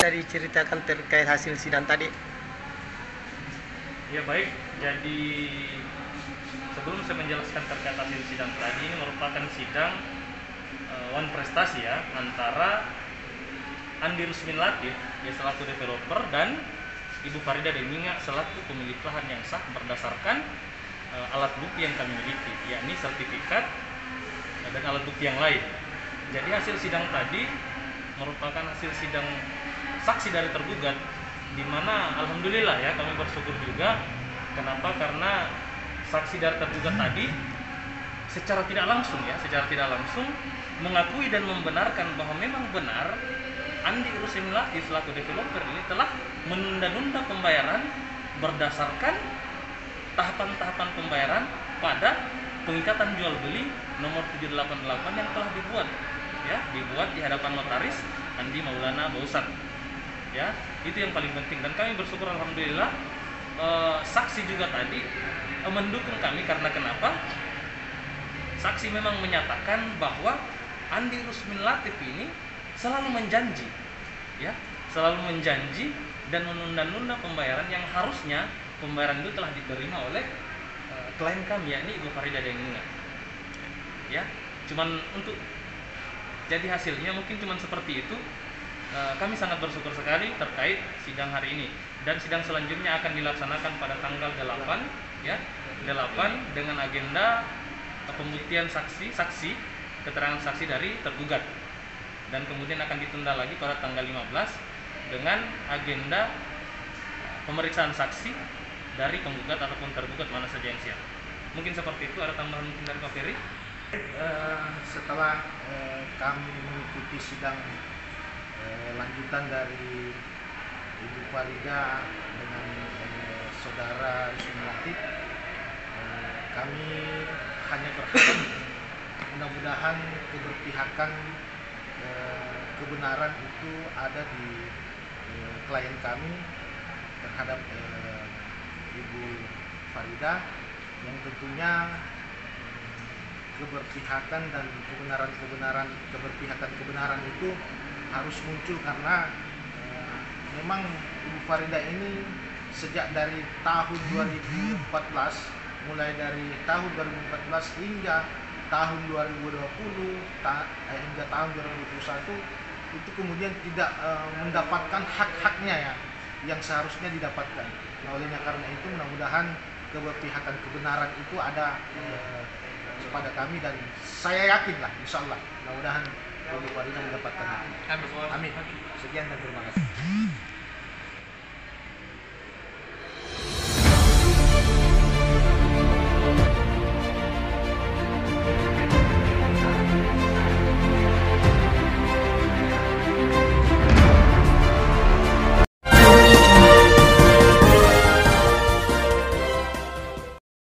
bisa diceritakan terkait hasil sidang tadi? Ya baik, jadi sebelum saya menjelaskan terkait hasil sidang tadi, ini merupakan sidang one prestasi ya, antara Andi Rusmin Latif ya selaku developer dan Ibu Farida Deminga selaku pemilik lahan yang sah berdasarkan alat bukti yang kami miliki, yakni sertifikat dan alat bukti yang lain. Jadi hasil sidang tadi merupakan hasil sidang saksi dari tergugat, di mana alhamdulillah ya kami bersyukur juga. Kenapa? Karena saksi dari tergugat tadi secara tidak langsung mengakui dan membenarkan bahwa memang benar Andi Rusmin Latif selaku developer ini telah menunda-nunda pembayaran berdasarkan tahapan-tahapan pembayaran pada pengikatan jual beli nomor 788 yang telah dibuat di hadapan notaris Andi Maulana Bausat. Ya, itu yang paling penting, dan kami bersyukur alhamdulillah saksi juga tadi mendukung kami. Karena kenapa? Saksi memang menyatakan bahwa Andi Rusmin Latif ini selalu menjanji dan menunda-nunda pembayaran yang harusnya pembayaran itu telah diterima oleh klien kami, yakni Ibu Farida Deminga. Ya, cuman untuk jadi hasilnya mungkin cuman seperti itu. Kami sangat bersyukur sekali terkait sidang hari ini, dan sidang selanjutnya akan dilaksanakan pada tanggal 8 dengan agenda pembuktian saksi keterangan saksi dari tergugat, dan kemudian akan ditunda lagi pada tanggal 15 dengan agenda pemeriksaan saksi dari penggugat ataupun tergugat mana saja yang siap. Mungkin seperti itu. Ada tambahan mungkin dari Pak Ferry? Setelah kami mengikuti sidang lanjutan dari Ibu Farida dengan saudara Rusmin Latif, kami hanya berharap mudah-mudahan keberpihakan kebenaran itu ada di klien kami terhadap Ibu Farida, yang tentunya keberpihakan dan keberpihakan-kebenaran itu harus muncul, karena memang Ibu Farida ini sejak dari tahun 2014, mulai dari tahun 2014 hingga tahun 2020 hingga tahun 2021 itu kemudian tidak mendapatkan hak-haknya yang seharusnya didapatkan. Nah, olehnya karena itu mudah-mudahan keberpihakan kebenaran itu ada kepada kami, dan saya yakinlah insyaallah mudah-mudahan Ibu Farida mendapatkan hak. Amin. Sekian dan terima kasih.